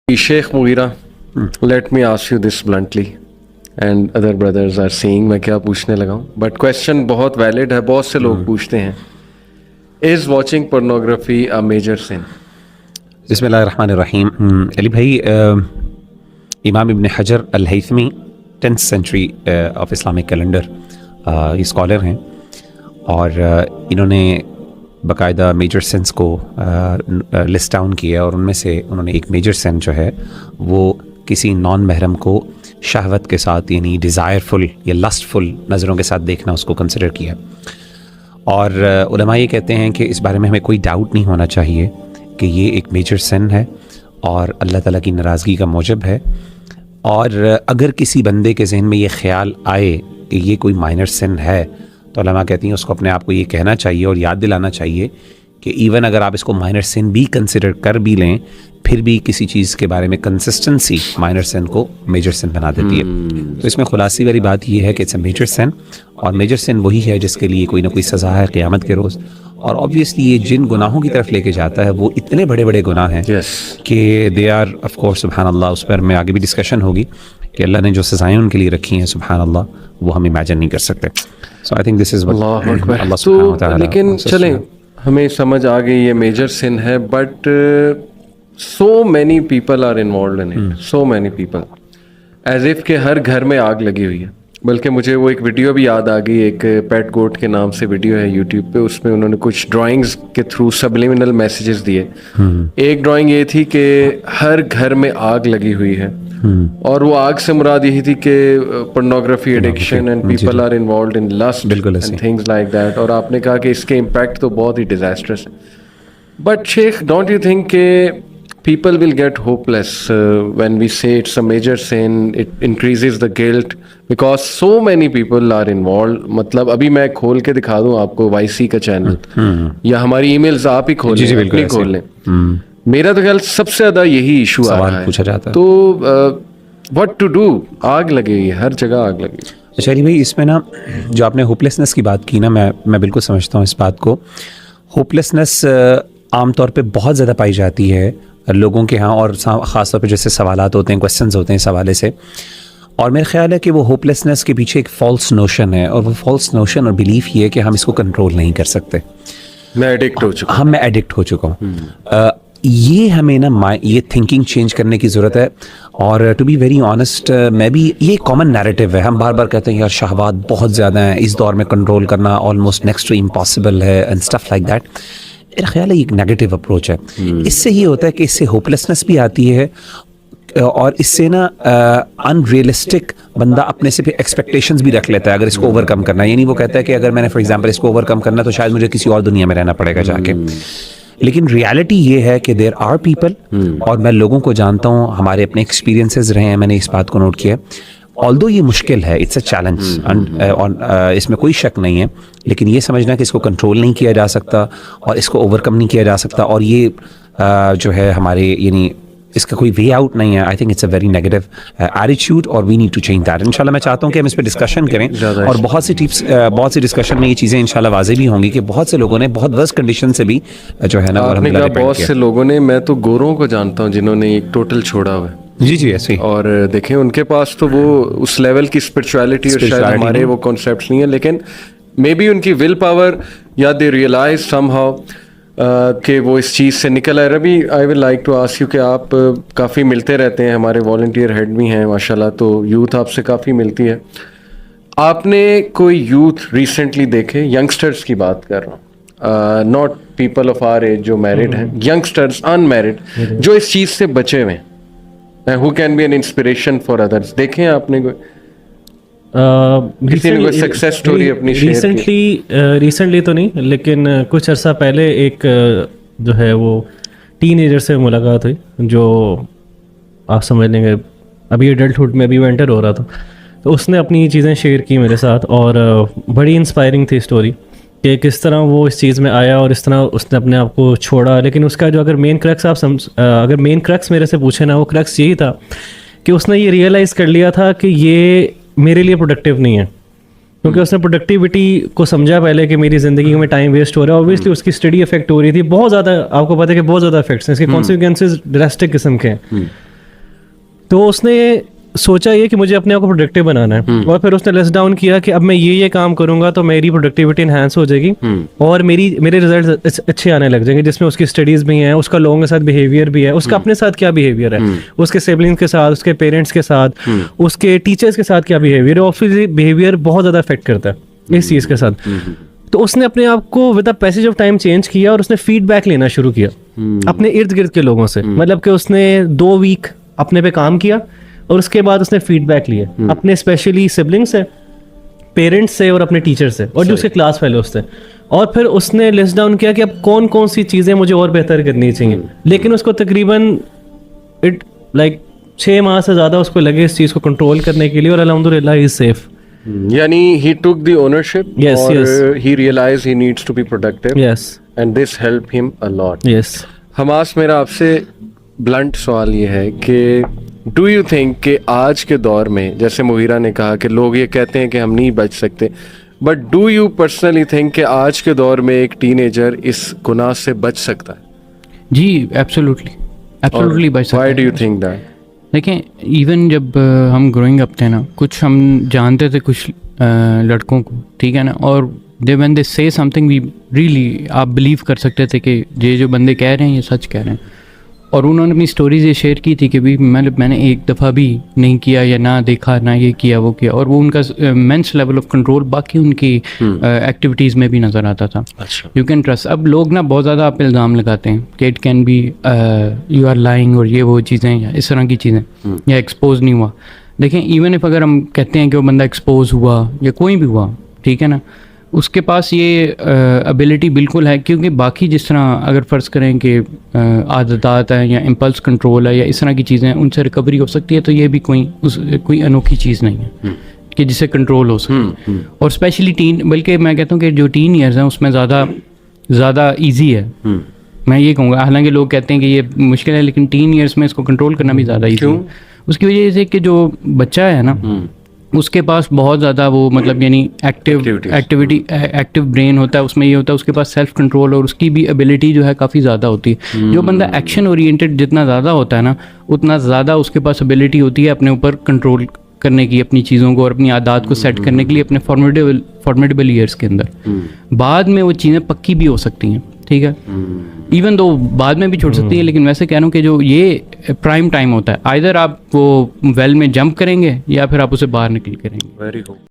Sheikh Mughira, let me ask you this bluntly, and other brothers are saying मैं क्या पूछने लगा हूँ, but question बहुत valid है, बहुत से लोग पूछते हैं, is watching pornography a major sin? बिस्मिल्लाहिर्रहमानिर्रहीम। अली भाई, इमाम Ibn Hajar al-Haytami 10th century of Islamic calendar ये स्कॉलर हैं और इन्होंने बाकायदा मेजर सेंस को लिस्ट डाउन किया और उनमें से उन्होंने एक मेजर सेंस जो है वो किसी नॉन महरम को शहवत के साथ यानी डिज़ायरफुल या लस्टफुल नज़रों के साथ देखना उसको कंसिडर किया। और उलमा ये कहते हैं कि इस बारे में हमें कोई डाउट नहीं होना चाहिए कि ये एक मेजर सिन है और अल्लाह ताला की नाराज़गी का मूजब है। और अगर किसी बंदे के जहन में ये ख्याल आए कि ये कोई माइनर सिन है तो उलमा कहती हैं उसको अपने आप को ये कहना चाहिए और याद दिलाना चाहिए कि इवन अगर आप इसको माइनर सिन भी कंसिडर कर भी लें फिर भी किसी चीज़ के बारे में कंसिस्टेंसी माइनर सिन को मेजर सिन बना देती है। तो इसमें खुलासी वाली बात ये है कि इट्स अ मेजर सिन और मेजर सिन वही है जिसके लिए कोई ना कोई सज़ा है क़यामत के रोज़। और ऑब्वियसली ये जिन गुनाहों की तरफ लेके जाता है वो इतने बड़े बड़े गुनाह हैं कि दे आर ऑफ कोर्स सुभान अल्लाह, उस पर मैं आगे भी डिस्कशन होगी कि अल्लाह ने जो सज़ाएँ उनके लिए रखी हैं सुभान अल्लाह वो हम इमेजिन नहीं कर सकते। सो आई थिंक दिस इज़ अल्लाह सुब्हानहू व तआला। लेकिन चलें हमें समझ आ गई ये मेजर सिन है, but so many people are involve in it, so many people, as if के हर घर में आग लगी हुई है। बल्कि मुझे वो एक वीडियो भी याद आ गई, एक पेट गोट के नाम से वीडियो है यूट्यूब पे, उसमें उन्होंने कुछ ड्राइंग्स के थ्रू सबलिमिनल मैसेजेस दिए। एक ड्राइंग ये थी कि हर घर में आग लगी हुई है और वो आग से मुराद यही थी कि pornography addiction and people are involved in lust and things like that. और आपने कहा कि इसके इम्पैक्ट तो बहुत ही डिजास्टरस है। But Sheikh, don't you think के people will get hopeless when we say it's a major sin, it increases the guilt because so many people are involved। मतलब अभी मैं खोल के दिखा दूं आपको YC का चैनल या हमारी ईमेल्स आप ही खोल लें, अपनी खोल लें, मेरा तो ख्याल सबसे ज्यादा यही इशू आ रहा है, पूछा जाता है। तो व्हाट टू डू, आग लगी है, हर जगह आग लगी। अच्छा अली भाई, इसमें ना जो आपने होपलेसनेस की बात की ना, मैं बिल्कुल समझता हूँ इस बात को। होपलेसनेस आमतौर पे बहुत ज़्यादा पाई जाती है लोगों के यहाँ और ख़ास तौर पे जैसे सवालात होते हैं, क्वेश्चंस होते हैं इस हवाले से। और मेरा ख्याल है कि वो होपलेसनेस के पीछे एक फ़ॉल्स नोशन है और वो फ़ॉल्स नोशन और बिलीफ ये है कि हम इसको कंट्रोल नहीं कर सकते। मैं एडिक्ट हो चुका हूँ। मैं एडिक्ट हो चुका हूँ। ये हमें ना ये थिंकिंग चेंज करने की ज़रूरत है। और टू बी वेरी ऑनेस्ट, मैं भी ये कॉमन नैरेटिव है, हम बार बार कहते हैं यार शहवात बहुत ज़्यादा हैं, इस दौर में कंट्रोल करना ऑलमोस्ट नेक्स्ट टू इम्पॉसिबल है एंड स्टफ लाइक दैट। मेरा ख्याल है एक नेगेटिव अप्रोच है। इससे ये होता है कि इससे होपलेसनेस भी आती है और इससे ना अनरियलिस्टिक बंदा अपने से एक्सपेक्टेशंस भी रख लेता है अगर इसको ओवरकम करना है। यानी वो कहता है कि अगर मैंने फॉर एग्जांपल इसको ओवरकम करना तो शायद मुझे किसी और दुनिया में रहना पड़ेगा जाके। लेकिन रियलिटी ये है कि देयर आर पीपल, और मैं लोगों को जानता हूँ, हमारे अपने एक्सपीरियंसेस रहे हैं, मैंने इस बात को नोट किया। ऑल्दो ये मुश्किल है, इट्स अ चैलेंज और इसमें कोई शक नहीं है, लेकिन ये समझना कि इसको कंट्रोल नहीं किया जा सकता और इसको ओवरकम नहीं किया जा सकता और ये जो है हमारे यानी इसका कोई वे आउट नहीं है। I think it's a very negative attitude और we need to change that. इंशाल्लाह मैं चाहता हूँ कि हम इस पर डिस्कशन करें और बहुत सी टिप्स, बहुत सी डिस्कशन में ये चीज़ें इंशाल्लाह वाज़ेह भी होंगी कि बहुत से लोगों ने बहुत वर्स्ट कंडीशन से भी जो है ना, बहुत से लोगों ने, मैं तो गोरों को जानता हूँ जिन्होंने एक टोटल छोड़ा हुआ है। जी ऐसे ही। और देखें उनके पास तो वो उस लेवल की स्पिरिचुअलिटी और शायद हमारे वो कॉन्सेप्ट्स नहीं है, लेकिन मे बी उनकी विल पावर या दे रियलाइज समहाउ कि वो इस चीज़ से निकल आए। Ravi, I will like to ask you कि आप काफ़ी मिलते रहते हैं, हमारे वॉलंटियर हेड भी हैं माशाल्लाह, तो यूथ आपसे काफ़ी मिलती है। आपने कोई यूथ रिसेंटली देखे, यंगस्टर्स की बात कर रहा हूँ, not people of our age जो मैरिड हैं, यंगस्टर्स अनमैरिड जो इस चीज़ से बचे हुए हैं, who can be an inspiration for others? देखें आपने कोई किसी ने कोई सक्सेस स्टोरी अपनी शेयर की? रिसेंटली तो नहीं, लेकिन कुछ अर्सा पहले एक जो है वो टीनेजर से मुलाकात हुई जो आप समझ लेंगे अभी एडल्टहुड में अभी वो एंटर हो रहा था। तो उसने अपनी चीज़ें शेयर की मेरे साथ और बड़ी इंस्पायरिंग थी स्टोरी कि किस तरह वो इस चीज़ में आया और इस तरह उसने अपने आप को छोड़ा। लेकिन उसका जो अगर मेन क्रक्स अगर मेन क्रक्स मेरे से पूछे ना, वो क्रक्स यही था कि उसने ये रियलाइज़ कर लिया था कि ये मेरे लिए प्रोडक्टिव नहीं है, क्योंकि उसने प्रोडक्टिविटी को समझा पहले कि मेरी ज़िंदगी में टाइम वेस्ट हो रहा है। ऑब्वियसली उसकी स्टडी इफेक्ट हो रही थी बहुत ज़्यादा, आपको पता है कि बहुत ज़्यादा इफेक्ट्स हैं इसके, कॉन्सिक्वेंसेज ड्रास्टिक किस्म के हैं। تو اس نے سوچا یہ کہ مجھے اپنے آپ کو پروڈکٹیو بنانا ہے, اور پھر اس نے لیس ڈاؤن کیا کہ اب میں یہ کام کروں گا تو میری پروڈکٹیوٹی انہینس ہو جائے گی اور میرے ریزلٹ اچھے آنے لگ جائیں گے, جس میں اس کی اسٹڈیز بھی ہیں, اس کا لوگوں کے ساتھ بیہیویئر بھی ہے, اس کا اپنے ساتھ کیا بیہیویئر ہے, اس کے سبلنگس کے ساتھ, اس کے پیرنٹس کے ساتھ, اس کے ٹیچرس کے ساتھ کیا بیہیویئر ہے, اور بیہیویئر بہت زیادہ افیکٹ کرتا ہے اس چیز کے ساتھ. تو اس نے اپنے آپ کو with the passage of time change کیا, اور اس نے فیڈ بیک لینا شروع کیا اپنے ارد گرد کے لوگوں سے. مطلب کہ اس نے 2 ویک اپنے پہ کام کیا, اور اس کے بعد اس نے فیڈ بیک لیے اپنے اسپیشلی سبلنگ سے, پیرنٹس سے, اور اپنے ٹیچر سے, اور جو اس کے کلاس فیلوز تھے. اور پھر اس نے لسٹ ڈاؤن کیا کہ اب کون کون سی چیزیں مجھے اور بہتر کرنی چاہیے. لیکن اس کو تقریباً 6 ماہ سے زیادہ اس کو لگے اس چیز کو کنٹرول کرنے کے لیے, اور الحمدللہ ہی از سیف. یعنی he took the ownership, اور he realized he needs to be productive, Yes. and this helped him a lot. Yes. Hamas, میرا آپ سے بلنٹ سوال یہ ہے کہ ڈو یو تھنک کہ آج کے دور میں, جیسے مغیرہ نے کہا کہ لوگ یہ کہتے ہیں کہ ہم نہیں بچ سکتے, but do you personally think کہ آج کے دور میں ایک ٹین ایجر اس گناہ سے بچ سکتا ہے؟ جی ایبسولوٹلی بچ سکتا ہے. Why do you think that? دیکھیں, ایون جب ہم گروئنگ اپ تھے نا, کچھ ہم جانتے تھے کچھ لڑکوں کو, ٹھیک ہے نا, اور وین دے سے سم تھنگ وی ریئلی آپ بلیو کر سکتے تھے کہ یہ جو بندے کہہ رہے ہیں یہ سچ کہہ رہے ہیں. اور انہوں نے اپنی اسٹوریز یہ شیئر کی تھی کہ بھی میں نے ایک دفعہ بھی نہیں کیا, یا نہ دیکھا, نہ یہ کیا وہ کیا, اور وہ ان کا مینس لیول آف کنٹرول باقی ان کی ایکٹیویٹیز میں بھی نظر آتا تھا. You can trust. اب لوگ نا بہت زیادہ آپ الزام لگاتے ہیں کہ it can be you are lying, اور یہ وہ چیزیں, یا اس طرح کی چیزیں, یا ایکسپوز نہیں ہوا. دیکھیں, ایون اف اگر ہم کہتے ہیں کہ وہ بندہ ایکسپوز ہوا یا کوئی بھی ہوا, ٹھیک ہے نا, اس کے پاس یہ ابیلٹی بالکل ہے, کیونکہ باقی جس طرح اگر فرض کریں کہ عادتات ہیں یا امپلس کنٹرول ہے یا اس طرح کی چیزیں, ان سے ریکوری ہو سکتی ہے, تو یہ بھی کوئی انوکھی چیز نہیں ہے کہ جسے کنٹرول ہو سکے. اور اسپیشلی بلکہ میں کہتا ہوں کہ جو ٹین ایئرز ہیں اس میں زیادہ ایزی ہے. میں یہ کہوں گا, حالانکہ لوگ کہتے ہیں کہ یہ مشکل ہے, لیکن ٹین ایئرس میں اس کو کنٹرول کرنا بھی زیادہ ایزی ہے. اس کی وجہ سے کہ جو بچہ ہے نا, اس کے پاس بہت زیادہ وہ مطلب یعنی ایکٹیو برین ہوتا ہے, اس میں یہ ہوتا ہے اس کے پاس سیلف کنٹرول, اور اس کی بھی ایبلٹی جو ہے کافی زیادہ ہوتی ہے. جو بندہ ایکشن اورینٹیڈ جتنا زیادہ ہوتا ہے نا, اتنا زیادہ اس کے پاس ایبلٹی ہوتی ہے اپنے اوپر کنٹرول کرنے کی, اپنی چیزوں کو اور اپنی عادات کو سیٹ کرنے کے لیے اپنے فارمیڈیبل ایئرس کے اندر. بعد میں وہ چیزیں پکی بھی ہو سکتی ہیں, ٹھیک ہے, ایون دو بعد میں بھی چھوڑ سکتی ہیں, لیکن ویسے کہہ رہا ہوں کہ جو یہ پرائم ٹائم ہوتا ہے, آئدر آپ وہ ویل میں جمپ کریں گے یا پھر آپ اسے باہر نکل کریں گے.